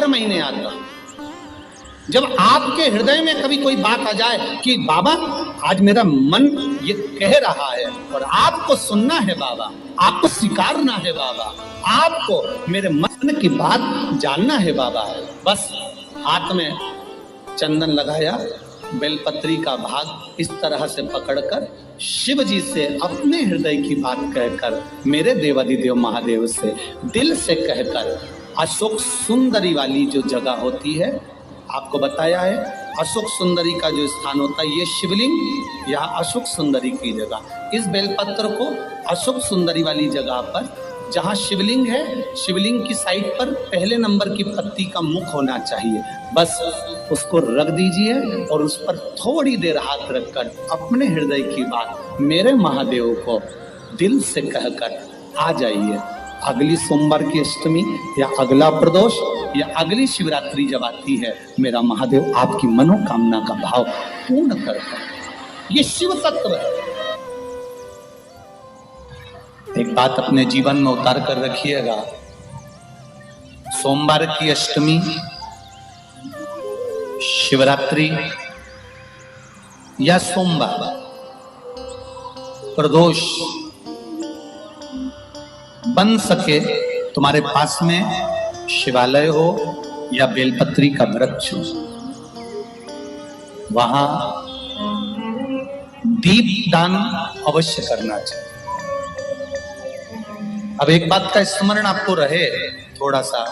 हर महीने आता हूं। जब आपके हृदय में कभी कोई बात आ जाए कि बाबा आज मेरा मन ये कह रहा है और आपको सुनना है बाबा, आपको स्वीकारना है बाबा, आपको मेरे मन की बात जानना है बाबा, बस हाथ में चंदन लगाया, बेलपत्री का भाग इस तरह से पकड़कर शिव जी से अपने हृदय की बात कहकर, मेरे देवाधिदेव महादेव से दिल से कहकर, अशोक सुंदरी वाली जो जगह होती है, आपको बताया है अशोक सुंदरी का जो स्थान होता है, ये शिवलिंग यहाँ अशोक सुंदरी की जगह, इस बेलपत्र को अशोक सुंदरी वाली जगह पर जहाँ शिवलिंग है, शिवलिंग की साइड पर पहले नंबर की पत्ती का मुख होना चाहिए, बस उसको रख दीजिए और उस पर थोड़ी देर हाथ रखकर अपने हृदय की बात मेरे महादेव को दिल से कहकर आ जाइए। अगली सोमवार की अष्टमी या अगला प्रदोष या अगली शिवरात्रि जब आती है, मेरा महादेव आपकी मनोकामना का भाव पूर्ण करता है। ये शिव तत्व है। एक बात अपने जीवन में उतार कर रखिएगा, सोमवार की अष्टमी, शिवरात्रि या सोमवार, प्रदोष, बन सके तुम्हारे पास में शिवालय हो या बेलपत्री का वृक्ष हो, वहां दीप दान अवश्य करना चाहिए। अब एक बात का स्मरण आपको रहे थोड़ा सा,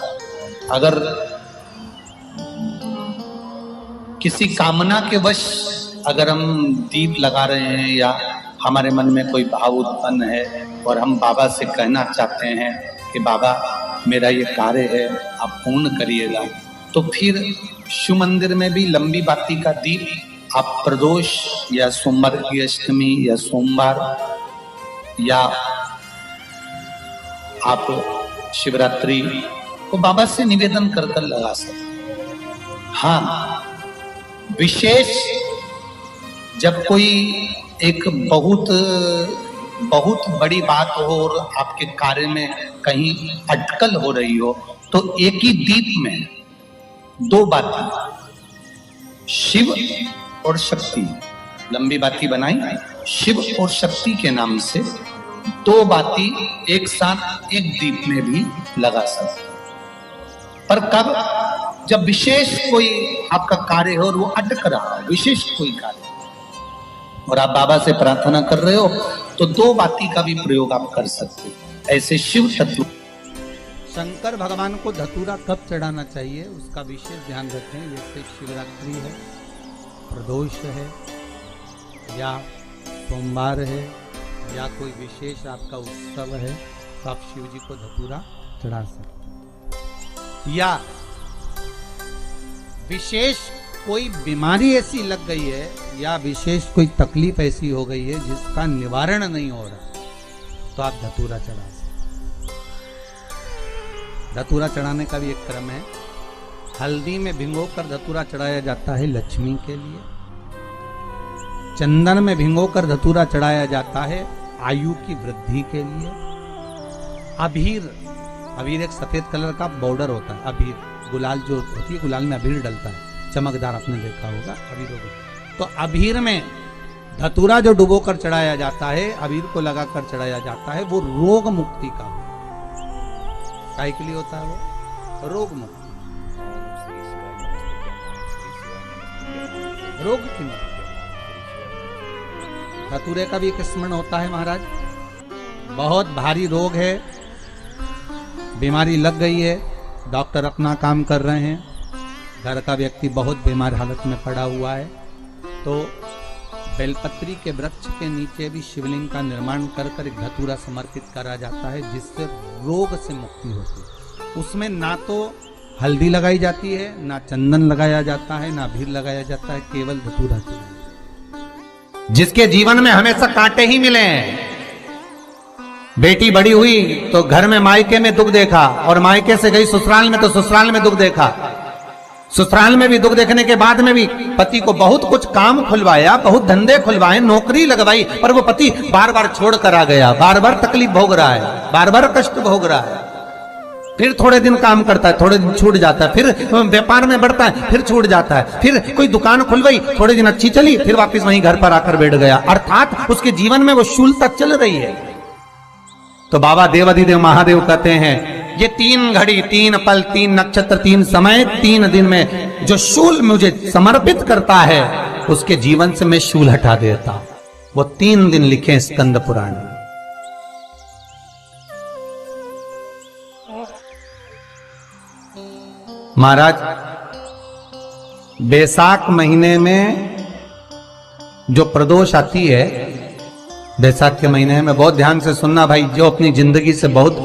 अगर किसी कामना के वश अगर हम दीप लगा रहे हैं या हमारे मन में कोई भाव उत्पन्न है और हम बाबा से कहना चाहते हैं कि बाबा मेरा ये कार्य है आप पूर्ण करिएगा, तो फिर शिव मंदिर में भी लंबी बाती का दीप आप प्रदोष या सोमवार की अष्टमी या सोमवार या आप शिवरात्रि को बाबा से निवेदन कर कर लगा सकते। हाँ, विशेष जब कोई एक बहुत बड़ी बात हो और आपके कार्य में कहीं अटकल हो रही हो, तो एक ही दीप में दो बाती, शिव और शक्ति, लंबी बाती बनाई, शिव और शक्ति के नाम से दो बाती एक साथ एक दीप में भी लगा सकते। पर कब? जब विशेष कोई आपका कार्य हो और वो अटक रहा है, विशेष कोई कार्य, और आप बाबा से प्रार्थना कर रहे हो, तो दो बाती का भी प्रयोग आप कर सकते हैं। ऐसे शिव तत्व। शंकर भगवान को धतूरा कब चढ़ाना चाहिए उसका विशेष ध्यान रखें। जैसे शिवरात्रि है, प्रदोष है, या सोमवार है, या कोई विशेष आपका उत्सव है, तो आप शिव जी को धतूरा चढ़ा सकते हैं। या विशेष कोई बीमारी ऐसी लग गई है या विशेष कोई तकलीफ ऐसी हो गई है जिसका निवारण नहीं हो रहा, तो आप धतूरा चढ़ा सकते। धतूरा चढ़ाने का भी एक क्रम है। हल्दी में भिगोकर धतूरा चढ़ाया जाता है लक्ष्मी के लिए। चंदन में भिगोकर धतूरा चढ़ाया जाता है आयु की वृद्धि के लिए। अबीर एक सफेद कलर का बॉर्डर होता है। अबीर गुलाल जो होती है, गुलाल में अबीर डलता है, चमकदार, आपने देखा होगा अबीर। तो अबीर में धतूरा जो डुबो कर चढ़ाया जाता है, अबीर को लगाकर चढ़ाया जाता है, वो रोग मुक्ति का काय के लिए होता है, वो रोग मुक्ति, रोग की मुक्ति। धतूरे का भी एक स्मरण होता है महाराज। बहुत भारी रोग है, बीमारी लग गई है, डॉक्टर अपना काम कर रहे हैं, घर का व्यक्ति बहुत बीमार हालत में पड़ा हुआ है, तो बेलपत्री के वृक्ष के नीचे भी शिवलिंग का निर्माण कर कर एक धतूरा समर्पित करा जाता है, जिससे रोग से मुक्ति होती है। उसमें ना तो हल्दी लगाई जाती है, ना चंदन लगाया जाता है, ना अबीर लगाया जाता है, केवल धतूरा चढ़ाया। जिसके जीवन में हमेशा कांटे ही मिले हैं, बेटी बड़ी हुई तो घर में मायके में दुख देखा, और मायके से गई ससुराल में तो ससुराल में दुख देखा, ससुराल में भी दुख देखने के बाद में भी पति को बहुत कुछ काम खुलवाया, बहुत धंधे खुलवाए, नौकरी लगवाई, पर वो पति बार बार छोड़ कर आ गया, बार बार तकलीफ भोग रहा है, बार बार कष्ट भोग रहा है। फिर थोड़े दिन काम करता है, थोड़े दिन छूट जाता है, फिर व्यापार में बढ़ता है, फिर छूट जाता है, फिर कोई दुकान खुल गई, थोड़े दिन अच्छी चली, फिर वापस वहीं घर पर आकर बैठ गया। अर्थात उसके जीवन में वो शूलता चल रही है। तो बाबा देवाधिदेव महादेव कहते हैं, ये 3 घड़ी 3 पल 3 नक्षत्र 3 समय 3 दिन में जो शूल मुझे समर्पित करता है, उसके जीवन से मैं शूल हटा देता हूं। वो 3 दिन लिखे स्कंद पुराण में। महाराज, बैसाख महीने में जो प्रदोष आती है, बैसाख के महीने में बहुत ध्यान से सुनना भाई, जो अपनी जिंदगी से बहुत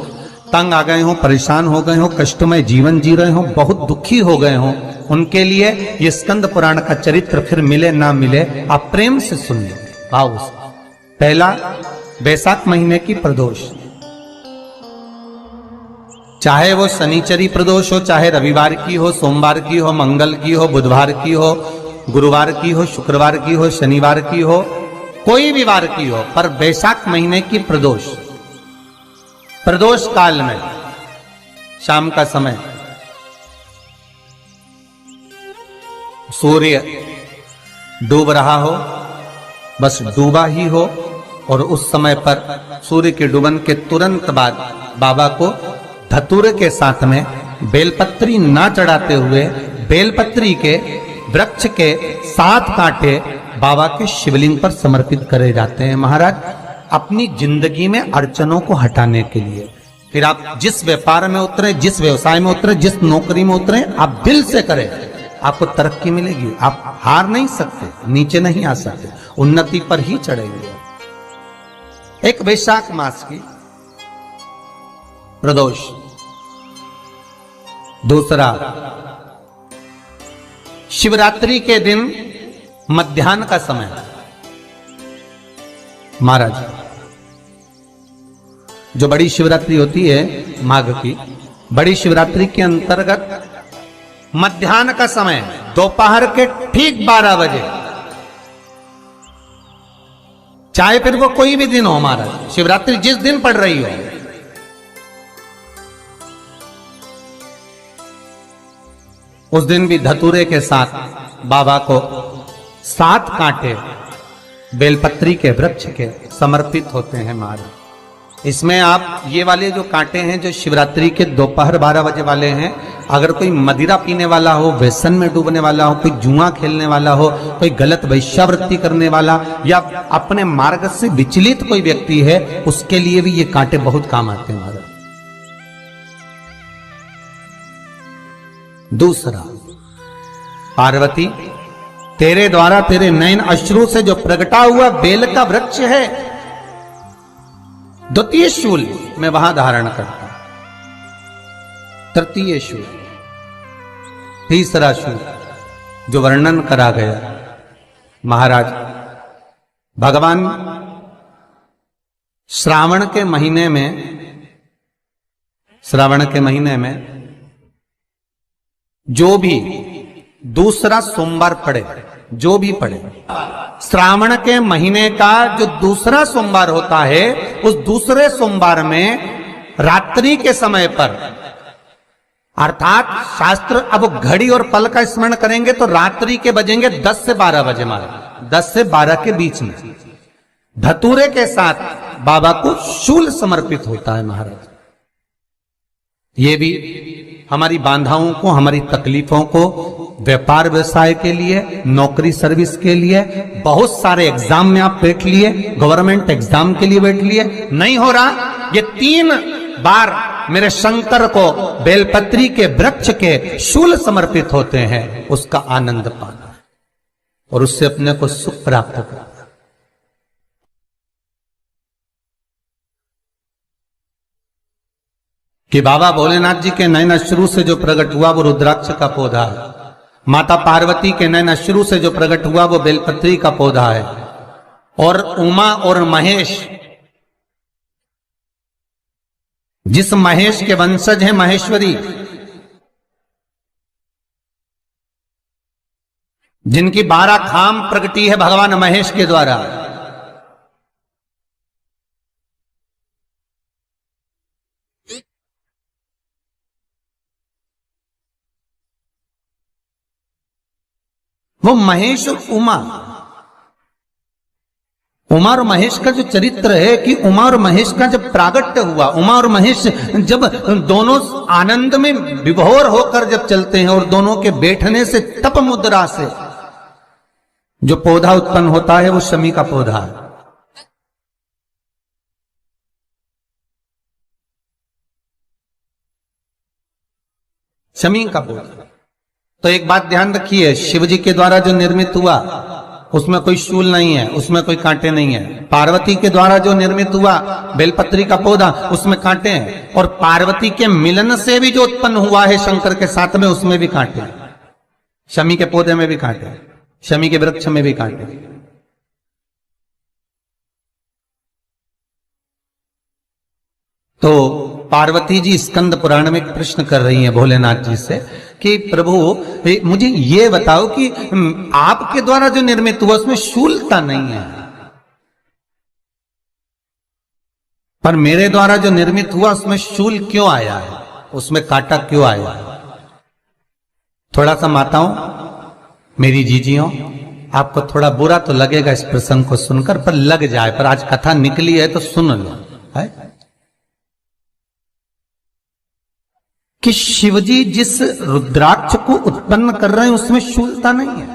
तंग आ गए हो, परेशान हो गए हो, कष्टमय जीवन जी रहे हो, बहुत दुखी हो गए हो, उनके लिए ये स्कंद पुराण का चरित्र फिर मिले ना मिले, आप प्रेम से सुन लो भाव से। पहला, बैसाख महीने की प्रदोष, चाहे वो शनिचरी प्रदोष हो, चाहे रविवार की हो, सोमवार की हो, मंगल की हो, बुधवार की हो, गुरुवार की हो, शुक्रवार की हो, शनिवार की हो, कोई भी वार की हो, पर बैसाख महीने की प्रदोष, प्रदोष काल में शाम का समय सूर्य डूब रहा हो, बस डूबा ही हो, और उस समय पर सूर्य के डूबन के तुरंत बाद बाबा को धतूरे के साथ में बेलपत्री ना चढ़ाते हुए बेलपत्री के वृक्ष के 7 कांटे बाबा के शिवलिंग पर समर्पित करे जाते हैं महाराज, अपनी जिंदगी में अड़चनों को हटाने के लिए। फिर आप जिस व्यापार में उतरे, जिस व्यवसाय में उतरे, जिस नौकरी में उतरे, आप दिल से करें, आपको तरक्की मिलेगी। आप हार नहीं सकते, नीचे नहीं आ सकते, उन्नति पर ही चढ़ेंगे। एक वैशाख मास की प्रदोष, दूसरा शिवरात्रि के दिन मध्याह्न का समय। महाराज, जो बड़ी शिवरात्रि होती है माघ की, बड़ी शिवरात्रि के अंतर्गत मध्याह्न का समय, दोपहर के ठीक 12 बजे, चाहे फिर वो कोई भी दिन हो महाराज, शिवरात्रि जिस दिन पड़ रही हो, उस दिन भी धतूरे के साथ बाबा को 7 कांटे बेलपत्री के वृक्ष के समर्पित होते हैं महाराज। इसमें आप ये वाले जो कांटे हैं, जो शिवरात्रि के दोपहर 12 बजे वाले हैं, अगर कोई मदिरा पीने वाला हो, व्यसन में डूबने वाला हो, कोई जुआ खेलने वाला हो, कोई गलत वैश्यावृत्ति करने वाला, या अपने मार्ग से विचलित कोई व्यक्ति है, उसके लिए भी ये कांटे बहुत काम आते हैं महाराज। दूसरा, पार्वती, तेरे द्वारा तेरे नयन अश्रु से जो प्रगटा हुआ बेल का वृक्ष है, द्वितीय शूल मैं वहां धारण करता हूं। तृतीय शूल, तीसरा शूल जो वर्णन करा गया महाराज, भगवान श्रावण के महीने में जो भी दूसरा सोमवार पड़े, जो भी पड़े, श्रावण के महीने का जो दूसरा सोमवार होता है, उस दूसरे सोमवार में रात्रि के समय पर, अर्थात शास्त्र अब घड़ी और पल का स्मरण करेंगे तो रात्रि के बजेंगे 10 से 12 बजे महाराज, 10 से 12 के बीच में धतूरे के साथ बाबा को शूल समर्पित होता है महाराज। ये भी हमारी बाधाओं को, हमारी तकलीफों को, व्यापार व्यवसाय के लिए, नौकरी सर्विस के लिए, बहुत सारे एग्जाम में आप बैठ लिए, गवर्नमेंट एग्जाम के लिए बैठ लिए, नहीं हो रहा, ये 3 बार मेरे शंकर को बेलपत्री के वृक्ष के शूल समर्पित होते हैं, उसका आनंद पाना और उससे अपने को सुख प्राप्त करना। कि बाबा भोलेनाथ जी के नयन अश्रु से जो प्रकट हुआ वो रुद्राक्ष का पौधा है, माता पार्वती के नयन अश्रु से जो प्रकट हुआ वो बेलपत्री का पौधा है, और उमा और महेश, जिस महेश के वंशज हैं महेश्वरी, जिनकी 12 खाम प्रगटी है भगवान महेश के द्वारा, वो महेश और उमा और महेश का जो चरित्र है कि उमा और महेश का जब प्रागट्य हुआ, उमा और महेश जब दोनों आनंद में विभोर होकर जब चलते हैं और दोनों के बैठने से तप मुद्रा से जो पौधा उत्पन्न होता है वो शमी का पौधा है। शमी का पौधा। तो एक बात ध्यान रखिए, शिव जी के द्वारा जो निर्मित हुआ उसमें कोई शूल नहीं है, उसमें कोई कांटे नहीं है। पार्वती के द्वारा जो निर्मित हुआ बेलपत्री का पौधा, उसमें कांटे हैं। और पार्वती के मिलन से भी जो उत्पन्न हुआ है शंकर के साथ में, उसमें भी कांटे हैं। शमी के पौधे में भी कांटे हैं, शमी के वृक्ष में भी कांटे हैं। तो पार्वती जी स्कंद पुराण में प्रश्न कर रही हैं भोलेनाथ जी से कि प्रभु मुझे ये बताओ कि आपके द्वारा जो निर्मित हुआ उसमें शूलता नहीं है, पर मेरे द्वारा जो निर्मित हुआ उसमें शूल क्यों आया है, उसमें कांटा क्यों आया है? थोड़ा सा माताओं, मेरी जीजियों, आपको थोड़ा बुरा तो लगेगा इस प्रसंग को सुनकर, पर लग जाए, पर आज कथा निकली है तो सुन लो है कि शिवजी जिस रुद्राक्ष को उत्पन्न कर रहे हैं उसमें शूलता नहीं है,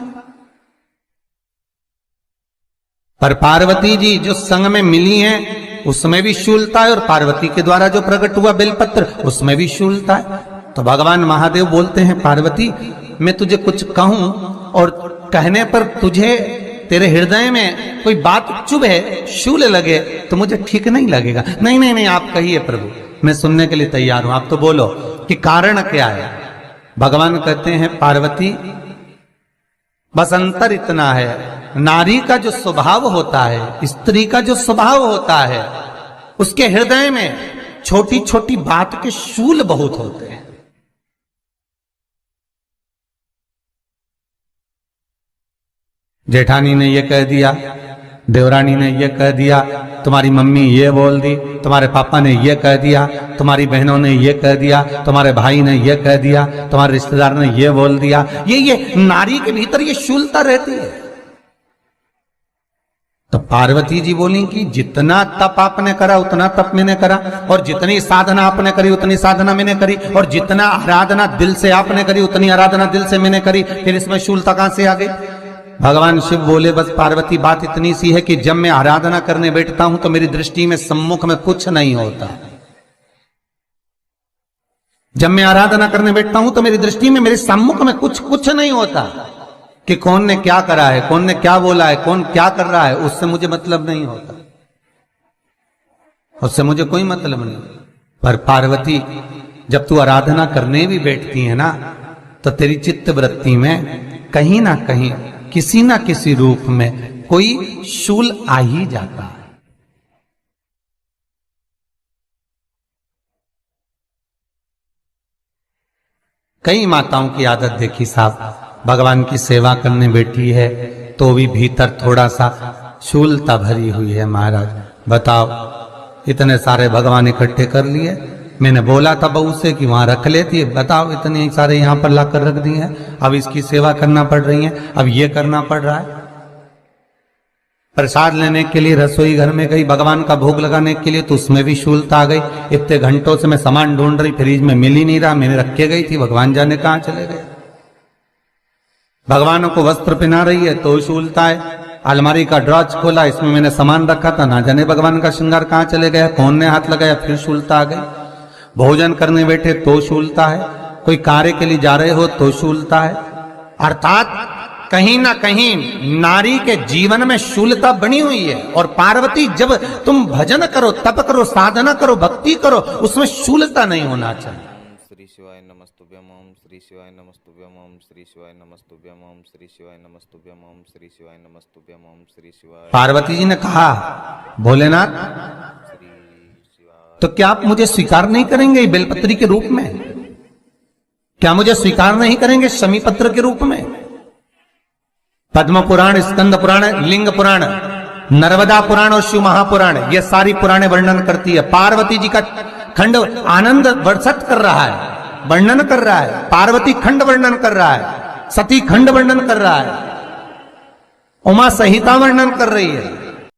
पर पार्वती जी जो संग में मिली हैं उसमें भी शूलता है, और पार्वती के द्वारा जो प्रकट हुआ बेलपत्र उसमें भी शूलता है। तो भगवान महादेव बोलते हैं, पार्वती मैं तुझे कुछ कहूं और कहने पर तुझे तेरे हृदय में कोई बात चुभे, शूल लगे तो मुझे ठीक नहीं लगेगा। नहीं नहीं नहीं, आप कहिए प्रभु, मैं सुनने के लिए तैयार हूं, आप तो बोलो कि कारण क्या है। भगवान कहते हैं, पार्वती बस अंतर इतना है, नारी का जो स्वभाव होता है, स्त्री का जो स्वभाव होता है, उसके हृदय में छोटी छोटी बात के शूल बहुत होते हैं। जेठानी ने यह कह दिया, देवरानी ने यह कह दिया, तुम्हारी मम्मी ये बोल दी, तुम्हारे पापा ने ये कह दिया, तुम्हारी बहनों ने ये कह दिया, तुम्हारे भाई ने ये कह दिया, तुम्हारे रिश्तेदार ने ये बोल दिया। ये नारी के भीतर ये शूलता रहती है। तो पार्वती जी बोली कि जितना तप आपने करा उतना तप मैंने करा, और जितनी साधना आपने करी उतनी साधना मैंने करी, और जितना आराधना दिल से आपने करी उतनी आराधना दिल से मैंने करी, फिर इसमें शूलता कहां से आ गई? भगवान शिव बोले, बस पार्वती बात इतनी सी है कि जब मैं आराधना करने बैठता हूं तो मेरी दृष्टि में सम्मुख में कुछ नहीं होता। जब मैं आराधना करने बैठता हूं तो मेरी दृष्टि में, मेरे सम्मुख में कुछ नहीं होता कि कौन ने क्या करा है, कौन ने क्या बोला है, कौन क्या कर रहा है, उससे मुझे मतलब नहीं होता, उससे मुझे कोई मतलब नहीं। पर पार्वती जब तू आराधना करने भी बैठती है ना, तो तेरी चित्त वृत्ति में कहीं ना कहीं किसी ना किसी रूप में कोई शूल आ ही जाता है। कई माताओं की आदत देखी साहब, भगवान की सेवा करने बैठी है तो भी भीतर थोड़ा सा शूलता भरी हुई है। महाराज बताओ, इतने सारे भगवान इकट्ठे कर लिए, मैंने बोला था बहू से कि वहां रख लेती है, बताओ इतने सारे यहां पर लाकर रख दिए हैं, अब इसकी सेवा करना पड़ रही है, अब ये करना पड़ रहा है। प्रसाद लेने के लिए रसोई घर में गई, भगवान का भोग लगाने के लिए, तो उसमें भी शूलता आ गई। इतने घंटों से मैं सामान ढूंढ रही, फ्रिज में मिल ही नहीं रहा, मैंने रख के गई थी, भगवान जाने कहां चले गए। भगवानों को वस्त्र पहना रही है तो शूलता है। अलमारी का ड्रॉज खोला, इसमें मैंने सामान रखा था, ना जाने भगवान का श्रृंगार कहां चले गया, कौन ने हाथ लगाया, फिर शूलता आ गई। भोजन करने बैठे तो शूलता है, कोई कार्य के लिए जा रहे हो तो शूलता है। अर्थात कहीं ना कहीं नारी के जीवन में शूलता बनी हुई है। और पार्वती, जब तुम भजन करो, तप करो, साधना करो, भक्ति करो, उसमें शूलता नहीं होना चाहिए। श्री शिवाय नमस्तुभ्यम ओम श्री शिवाय नमस्तुभ्यम ओम श्री शिवाय नमस्तुभ्यम ओम श्री शिवाय नमस्तुभ्यम ओम श्री शिवाय नमस्तुभ्यम ओम श्री शिवाय। पार्वती जी ने कहा, भोलेनाथ तो क्या आप मुझे स्वीकार नहीं करेंगे बेलपत्री के रूप में? क्या मुझे स्वीकार नहीं करेंगे शमी पत्र के रूप में? पद्म पुराण, स्कंद पुराण, लिंग पुराण, नर्मदा पुराण और शिव महापुराण, ये सारी पुराणे वर्णन करती है। पार्वती जी का खंड आनंद वर्षित कर रहा है, वर्णन कर रहा है, पार्वती खंड वर्णन कर रहा है। सती खंड वर्णन कर रहा है, उमा संहिता वर्णन कर रही है।